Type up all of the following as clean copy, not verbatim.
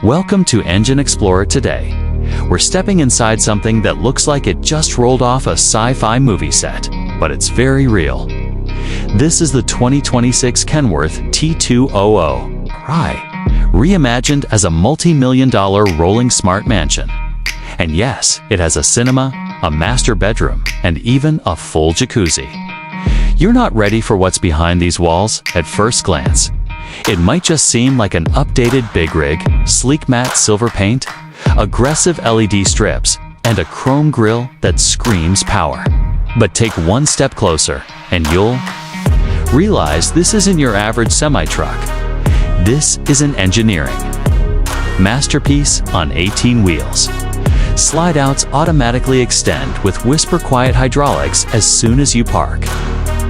Welcome to Engine Explorer today. We're stepping inside something that looks like it just rolled off a sci-fi movie set, but it's very real. This is the 2026 Kenworth T2000, reimagined as a multi-million-dollar rolling smart mansion. And yes, it has a cinema, a master bedroom, and even a full jacuzzi. You're not ready for what's behind these walls at first glance. It might just seem like an updated big rig, sleek matte silver paint, aggressive LED strips, and a chrome grille that screams power. But take one step closer, and you'll realize this isn't your average semi-truck. This is an engineering masterpiece on 18 wheels. Slide-outs automatically extend with whisper-quiet hydraulics as soon as you park.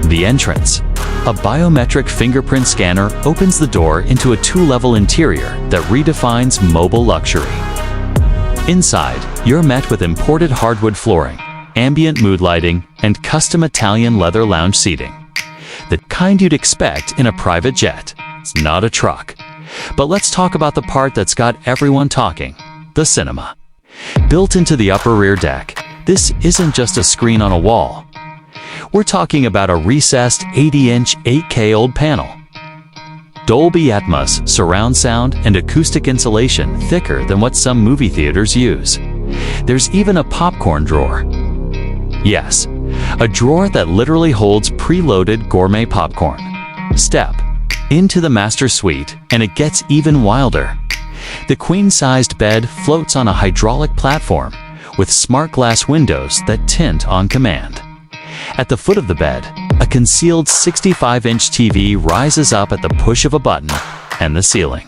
The entrance. A biometric fingerprint scanner opens the door into a two-level interior that redefines mobile luxury. Inside, you're met with imported hardwood flooring, ambient mood lighting, and custom Italian leather lounge seating. The kind you'd expect in a private jet. It's not a truck. But let's talk about the part that's got everyone talking, the cinema. Built into the upper rear deck, this isn't just a screen on a wall. We're talking about a recessed 80-inch 8K old panel. Dolby Atmos, surround sound, and acoustic insulation thicker than what some movie theaters use. There's even a popcorn drawer. Yes, a drawer that literally holds preloaded gourmet popcorn. Step into the master suite, and it gets even wilder. The queen-sized bed floats on a hydraulic platform with smart glass windows that tint on command. At the foot of the bed, a concealed 65-inch TV rises up at the push of a button and the ceiling.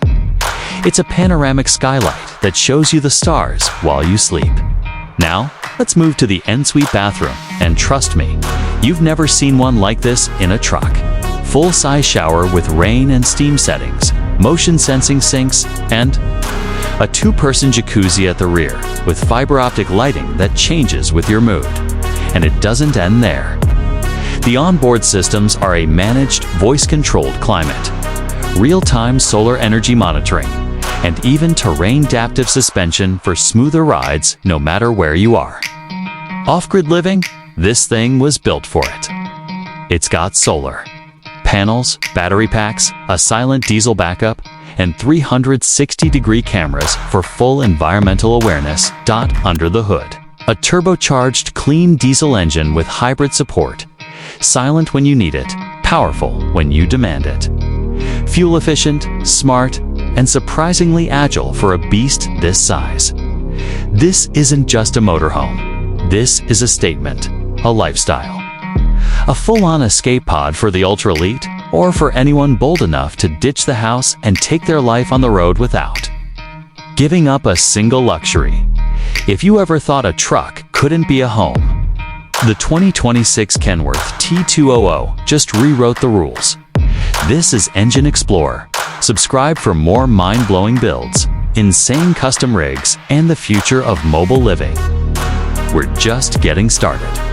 It's a panoramic skylight that shows you the stars while you sleep. Now, let's move to the ensuite bathroom, and trust me, you've never seen one like this in a truck. Full-size shower with rain and steam settings, motion-sensing sinks, and a two-person jacuzzi at the rear with fiber-optic lighting that changes with your mood. And it doesn't end there. The onboard systems are a managed, voice-controlled climate, real-time solar energy monitoring, and even terrain-adaptive suspension for smoother rides no matter where you are. Off-grid living? This thing was built for it. It's got solar panels, battery packs, a silent diesel backup, and 360-degree cameras for full environmental awareness. Under the hood, a turbocharged clean diesel engine with hybrid support. Silent when you need it, powerful when you demand it. Fuel efficient, smart, and surprisingly agile for a beast this size. This isn't just a motorhome. This is a statement, a lifestyle. A full-on escape pod for the ultra-elite, or for anyone bold enough to ditch the house and take their life on the road without giving up a single luxury. If you ever thought a truck couldn't be a home, the 2026 Kenworth T2000 just rewrote the rules. This is Engine Explorer. Subscribe for more mind-blowing builds, insane custom rigs, and the future of mobile living. We're just getting started.